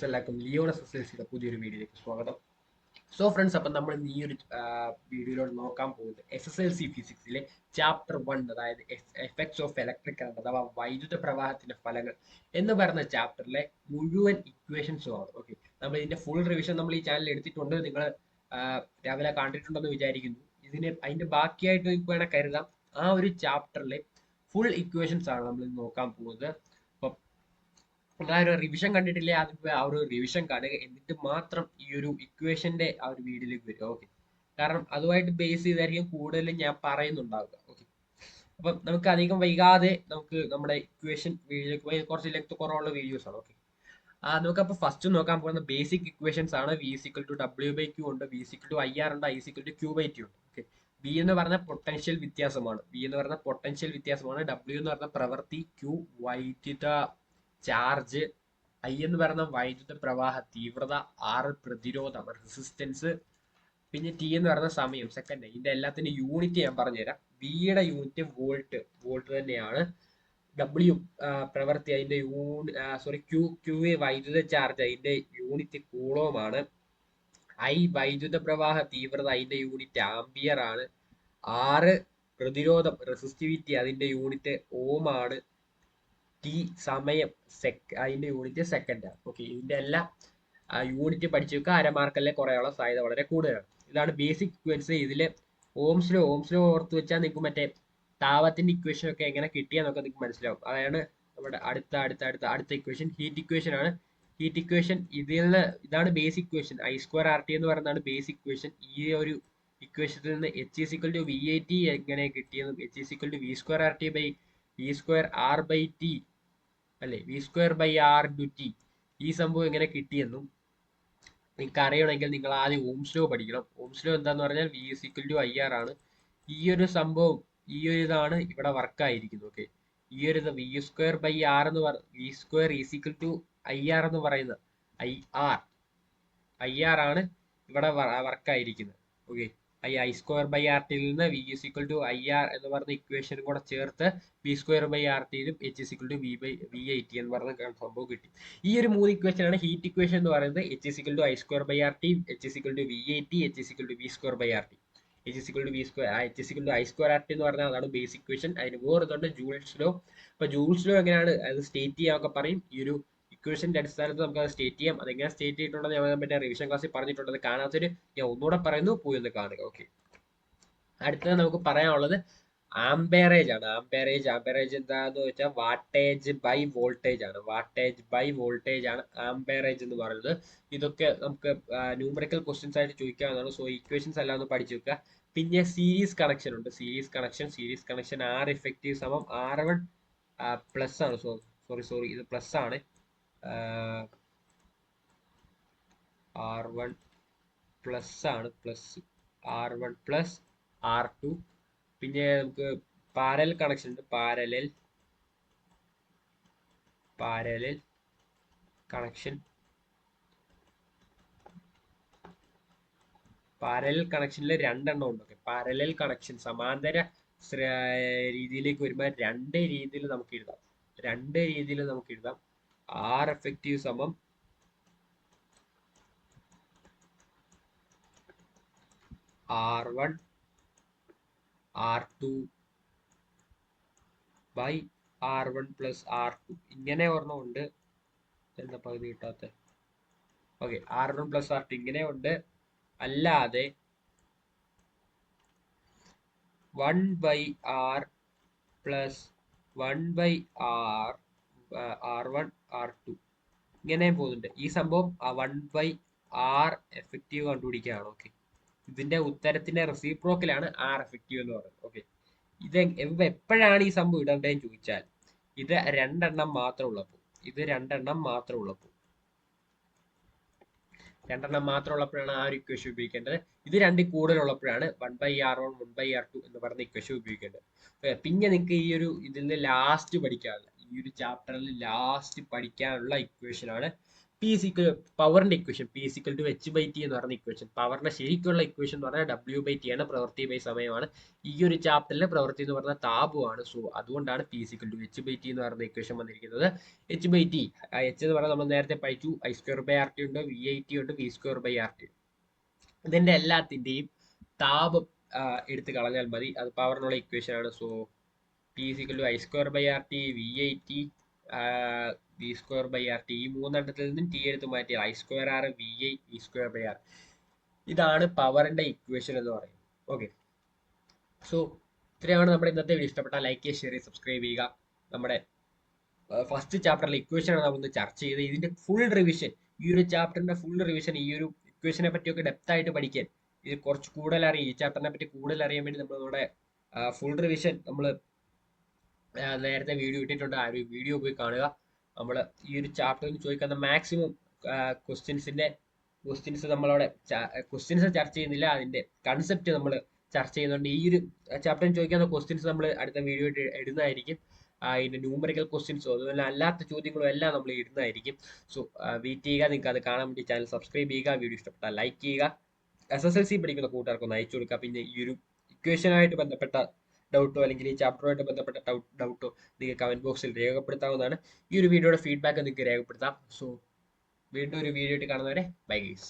Friends എല്ലാവർക്കും ലിയോണസ് എസ്എൽസിയുടെ പുതിയൊരു വീഡിയോയിലേക്ക് സ്വാഗതം. സോ ഫ്രണ്ട്സ്, അപ്പം നമ്മൾ ഈ ഒരു വീഡിയോയിലോട്ട് നോക്കാൻ പോകുന്നത് SSLC ഫിസിക്സിലെ ചാപ്റ്റർ 1, അതായത് എഫക്ട്സ് ഓഫ് ഇലക്ട്രിക് കറണ്ട് അഥവാ വൈദ്യുത പ്രവാഹത്തിന്റെ ഫലങ്ങൾ എന്ന് പറയുന്ന ചാപ്റ്ററിലെ മുഴുവൻ ഇക്വേഷൻസും ആണ്. ഓക്കെ, നമ്മൾ ഇതിന്റെ ഫുൾ റിവിഷൻ നമ്മൾ ഈ ചാനലിൽ എടുത്തിട്ടുണ്ട്. നിങ്ങൾ രാവിലെ കണ്ടിട്ടുണ്ടെന്ന് വിചാരിക്കുന്നു. അതിന്റെ ബാക്കിയായിട്ട് നിങ്ങൾക്ക് വേണേൽ കരുതാം. ആ ഒരു ചാപ്റ്ററിലെ ഫുൾ ഇക്വേഷൻസ് ആണ് നമ്മൾ നോക്കാൻ പോകുന്നത്. ആ ഒരു റിവിഷൻ കണ്ടിട്ടില്ലേ, അതിപ്പോ ആ ഒരു റിവിഷൻ കാണുക, എന്നിട്ട് മാത്രം ഈ ഒരു ഇക്വേഷന്റെ ആ ഒരു വീഡിയോയിലേക്ക് വരിക. ഓക്കെ, കാരണം അതുമായിട്ട് ബേസ് ചെയ്തായിരിക്കും കൂടുതലും ഞാൻ പറയുന്നുണ്ടാവുക. ഓക്കെ, അപ്പം നമുക്ക് അധികം വൈകാതെ നമുക്ക് നമ്മുടെ ഇക്വേഷൻ വീഡിയോയിലേക്ക് പോയി. കുറച്ച് ലെങ്ത് കുറവുള്ള വീഡിയോസ് ആണ്. ഓക്കെ, നമുക്കപ്പോൾ ഫസ്റ്റ് നോക്കാൻ പോകുന്ന ബേസിക് ഇക്വേഷൻസ് ആണ്. V = W/Q ഉണ്ട്, V = IR ഉണ്ട്, I = Q/T ഉണ്ട്. ഓക്കെ, V എന്ന് പറഞ്ഞ പൊട്ടൻഷ്യൽ വ്യത്യാസമാണ്. W എന്ന് പറഞ്ഞ പ്രവൃത്തി, Q വൈദ്യുത ചാർജ്, I എന്ന് പറയുന്ന വൈദ്യുത പ്രവാഹ തീവ്രത, R പ്രതിരോധം റെസിസ്റ്റൻസ്, പിന്നെ T എന്ന് പറയുന്ന സമയം സെക്കൻഡ്. ഇതിന്റെ എല്ലാത്തിന്റെ യൂണിറ്റ് ഞാൻ പറഞ്ഞുതരാം. V യുടെ യൂണിറ്റ് വോൾട്ട് തന്നെയാണ്. W പ്രവൃത്തി, അതിന്റെ Q വൈദ്യുത ചാർജ്, അതിന്റെ യൂണിറ്റ് കൂളോം ആണ്. I വൈദ്യുത പ്രവാഹ തീവ്രത, അതിന്റെ യൂണിറ്റ് ആംബിയർ ആണ്. R പ്രതിരോധം റെസിസ്റ്റിവിറ്റി, അതിന്റെ യൂണിറ്റ് ഓം ആണ്. T സമയം, അതിന്റെ യൂണിറ്റ് സെക്കൻഡ് ആണ്. ഓക്കെ, ഇതിന്റെ എല്ലാം യൂണിറ്റ് പഠിച്ചു വെക്കുക. അരമാർക്കല്ലേ കുറയാനുള്ള സാധ്യത വളരെ കൂടുതലാണ്. ഇതാണ് ബേസിക് ഇക്വേഷൻസ്. ഇതില് ഓംസ് ലോ ഓർത്ത് വെച്ചാൽ നിങ്ങൾക്ക് മറ്റേ താപത്തിന്റെ ഇക്വേഷൻ ഒക്കെ എങ്ങനെ കിട്ടിയെന്നൊക്കെ നിങ്ങൾക്ക് മനസ്സിലാവും. അതാണ് നമ്മുടെ അടുത്ത ഇക്വേഷൻ. ഹീറ്റ് ഇക്വേഷൻ ആണ്. ഹീറ്റ് ഇക്വേഷൻ ഇതാണ് ബേസിക് ഇക്വേഷൻ. I²RT എന്ന് പറയുന്നതാണ് ബേസിക് ഇക്വേഷൻ. ഈ ഒരു ഇക്വേഷനിൽ നിന്ന് H = VAT എങ്ങനെ കിട്ടിയെന്നും H = V²RT/V²R/T അല്ലെ, V²R/T ഈ സംഭവം എങ്ങനെ കിട്ടിയെന്നും നിങ്ങൾക്ക് അറിയണമെങ്കിൽ നിങ്ങൾ ആദ്യം ഓംസ് ലോ പഠിക്കണം. ഓംസ് ലോ എന്താന്ന് പറഞ്ഞാൽ V = IR ആണ്. ഈ ഒരു സംഭവം, ഈ ഒരു ഇതാണ് ഇവിടെ വർക്ക് ആയിരിക്കുന്നത്. ഓക്കെ, ഈ ഒരു V²R എന്ന് V² IR എന്ന് പറയുന്നത് IR ആണ് ഇവിടെ വർക്ക് ആയിരിക്കുന്നത്. ഓക്കെ, I²RT യിൽ നിന്ന് V IR എന്ന് പറഞ്ഞ ഇക്വേഷനും കൂടെ ചേർത്ത് V²RT യിലും H VAT എന്ന് പറഞ്ഞ സംഭവം കിട്ടി. ഈ ഒരു 3 ഇക്വേഷൻ ആണ് ഹീറ്റ് ഇക്വേഷൻ എന്ന് പറയുന്നത്. H I²RT, H VAT, H V²RT. I²RT എന്ന് പറഞ്ഞാൽ അതാണ് ബേസിക് ഇക്വേഷൻ. അതിന് വേറൊന്നുണ്ട്, ജൂൾസ് ലോ. അപ്പൊ ജൂൾസ് ലോ എങ്ങനെയാണ് അത് സ്റ്റേറ്റ് ചെയ്യാനൊക്കെ പറയും. ഈ ഒരു ഇക്വേഷന്റെ അടിസ്ഥാനത്തിൽ നമുക്ക് അത് സ്റ്റേറ്റ് ചെയ്യാം. അതെങ്ങനെ സ്റ്റേറ്റ് ചെയ്തിട്ടുണ്ടെന്ന് ഞാൻ മറ്റേ റിവിഷൻ ക്ലാസ്സിൽ പറഞ്ഞിട്ടുള്ളത്. കാണാത്തൊരു ഞാൻ ഒന്നുകൂടെ പറയുന്നു, പോയി ഒന്ന് കാണുക. ഓക്കെ, അടുത്തത് നമുക്ക് പറയാനുള്ളത് ആംപെയറേജ് ആണ്. ആംപെയറേജ് എന്താന്ന് വെച്ചാൽ വാട്ടേജ് ബൈ വോൾട്ടേജ് ആണ് ആംപെയറേജ് എന്ന് പറയുന്നത്. ഇതൊക്കെ നമുക്ക് ന്യൂമറിക്കൽ ക്വസ്റ്റ്യൻസ് ആയിട്ട് ചോദിക്കാവുന്നതാണ്. സോ ഇക്വേഷൻസ് എല്ലാം ഒന്ന് പഠിച്ചു വെക്കുക. പിന്നെ സീരീസ് കണക്ഷൻ ഉണ്ട്. സീരീസ് കണക്ഷൻ R effective സമം R1 പ്ലസ് ആണ്. സോറി ഇത് പ്ലസ് ആണ്. R1 പ്ലസ് ആണ്, R1 പ്ലസ് R2. പിന്നെ നമുക്ക് പാരലൽ കണക്ഷൻ ഉണ്ട്. പാരലൽ കണക്ഷനിൽ രണ്ടെണ്ണം ഉണ്ട്. പാരലൽ കണക്ഷൻ സമാന്തര രീതിയിലേക്ക് വരുമ്പോൾ രണ്ട് രീതിയിൽ നമുക്ക് എഴുതാം. R effective സമം R1 R2 by R1 plus R2. ഇങ്ങനെ ഒരെണ്ണം ഉണ്ട്. എന്താ പകുതി കിട്ടാത്ത? ഓക്കെ, R1 പ്ലസ് R2 ഇങ്ങനെ ഉണ്ട്. അല്ലാതെ 1 by R plus 1 by R1 R2 ഇങ്ങനെ പോകുന്നുണ്ട്. ഈ സംഭവം 1 ബൈ R എഫക്റ്റീവ് കണ്ടുപിടിക്കുകയാണ്. ഓക്കെ, ഇതിന്റെ ഉത്തരത്തിന്റെ റെസിപ്രോക്കലാണ് R എഫക്റ്റീവ് എന്ന് പറയുന്നത്. ഓക്കെ, ഇത് എപ്പോഴാണ് ഈ സംഭവം ഇടേണ്ടതെന്ന് ചോദിച്ചാൽ ഇത് രണ്ടെണ്ണം മാത്രം ഉള്ളപ്പോഴാണ് ആ ഒരു ഇക്വേഷൻ ഉപയോഗിക്കേണ്ടത്. ഇത് രണ്ടിൽ കൂടുതലുള്ളപ്പോഴാണ് 1/R1 1/R2 എന്ന് പറയുന്ന ഇക്വേഷൻ ഉപയോഗിക്കേണ്ടത്. പിന്നെ നിങ്ങൾക്ക് ഈ ഒരു ഇതിൽ നിന്ന് ലാസ്റ്റ് പഠിക്കാനുള്ള, ഈ ഒരു ചാപ്റ്ററിൽ ലാസ്റ്റ് പഠിക്കാനുള്ള ഇക്വേഷൻ ആണ് പി ഇസ് ഈക്വൽ പവറിന്റെ equation P is equal to H by T എന്ന് പറയുന്ന ഇക്വേഷൻ, പവറിന്റെ ശരിക്കുള്ള ഇക്വേഷൻ എന്ന് പറഞ്ഞാൽ ഡബ്ല്യു ബൈ ടി ആണ്, പ്രവൃത്തി ബൈ സമയമാണ്. ഈ ഒരു ചാപ്റ്ററിലെ പ്രവൃത്തി എന്ന് പറഞ്ഞാൽ താപമാണ്. സോ അതുകൊണ്ടാണ് P is equal to H by T എന്ന് പറയുന്ന ഇക്വേഷൻ വന്നിരിക്കുന്നത്. എച്ച് ബൈ ടി, എച്ച് എന്ന് പറഞ്ഞാൽ നമ്മൾ നേരത്തെ പഠിച്ചു, I square by R T ഉണ്ട്, വി ഐ ടി ഉണ്ട്, V square by R T. ഇതിന്റെ എല്ലാത്തിന്റെയും താപം എടുത്ത് കളഞ്ഞാൽ മതി, അത് പവറിനുള്ള ഇക്വേഷൻ ആണ്. So P is equal to I square by R T, V I T, V square by R T. ഈ മൂന്നെണ്ണത്തിൽ നിന്നും ടി എടുത്ത് മാറ്റിയാൽ I square R, V I, V square by R. ഇതാണ് പവറിന്റെ ഇക്വേഷൻ എന്ന് പറയുന്നത്. ഓക്കെ, സോ ഇത്രയാണ് നമ്മുടെ ഇന്നത്തെ വീഡിയോ. ഇഷ്ടപ്പെട്ടാൽ ലൈക്ക് ചെയ്യുക, ഷെയർ ചെയ്യുക, സബ്സ്ക്രൈബ് ചെയ്യുക. നമ്മുടെ ഫസ്റ്റ് ചാപ്റ്ററിലെ ഇക്വേഷൻ ആണ് നമ്മൾ ചർച്ച ചെയ്ത്. ഇതിന്റെ ഫുൾ റിവിഷൻ, ഈ ഒരു ചാപ്റ്ററിന്റെ ഫുൾ റിവിഷൻ, ഈ ഒരു ഇക്വേഷനെ പറ്റിയൊക്കെ ഡെപ്ത് ആയിട്ട് പഠിക്കാൻ, ഇത് കുറച്ച് കൂടുതൽ അറിയാം, ഈ ചാപ്റ്ററിനെ പറ്റി കൂടുതൽ അറിയാൻ വേണ്ടി നമ്മുടെ ഫുൾ റിവിഷൻ നമ്മൾ നേരത്തെ വീഡിയോ ഇട്ടിട്ടുണ്ട്. ആ ഒരു വീഡിയോ പോയി കാണുക. നമ്മൾ ഈ ഒരു ചാപ്റ്ററിൽ ചോദിക്കുന്ന മാക്സിമം ക്വസ്റ്റ്യൻസ് നമ്മളവിടെ ക്വസ്റ്റ്യൻസ് ചർച്ച ചെയ്യുന്നില്ല, അതിന്റെ കൺസെപ്റ്റ് നമ്മൾ ചർച്ച ചെയ്യുന്നുണ്ട്. ഈ ഒരു ചാപ്റ്ററിൽ ചോദിക്കുന്ന ക്വസ്റ്റ്യൻസ് നമ്മൾ അടുത്ത വീഡിയോ ഇടുന്നതായിരിക്കും. ഇതിന്റെ ന്യൂമറിക്കൽ ക്വസ്റ്റ്യൻസോ അതുപോലെ അല്ലാത്ത ചോദ്യങ്ങളും എല്ലാം നമ്മൾ ഇടുന്നതായിരിക്കും. സോ വെയിറ്റ് ചെയ്യുക. നിങ്ങൾക്ക് അത് കാണാൻ വേണ്ടി ചാനൽ സബ്സ്ക്രൈബ് ചെയ്യുക, വീഡിയോ ഇഷ്ടപ്പെട്ടാൽ ലൈക്ക് ചെയ്യുക. SSLC പഠിക്കുന്ന കൂട്ടുകാർക്ക് ഒന്ന് അയച്ചു കൊടുക്കുക. പിന്നെ ഈ ഒരു ഇക്വേഷനായിട്ട് ബന്ധപ്പെട്ട ഡൗട്ടോ അല്ലെങ്കിൽ ഈ ചാപ്റ്ററുമായിട്ട് ബന്ധപ്പെട്ട ഡൗട്ടോ നിങ്ങൾക്ക് കമന്റ് ബോക്സിൽ രേഖപ്പെടുത്താവുന്നതാണ്. ഈ ഒരു വീഡിയോയുടെ ഫീഡ്ബാക്ക് നിങ്ങൾക്ക് രേഖപ്പെടുത്താം. സോ വീണ്ടും ഒരു വീഡിയോ ആയിട്ട് കാണുന്നവരെ ബൈ ഗൈസ്.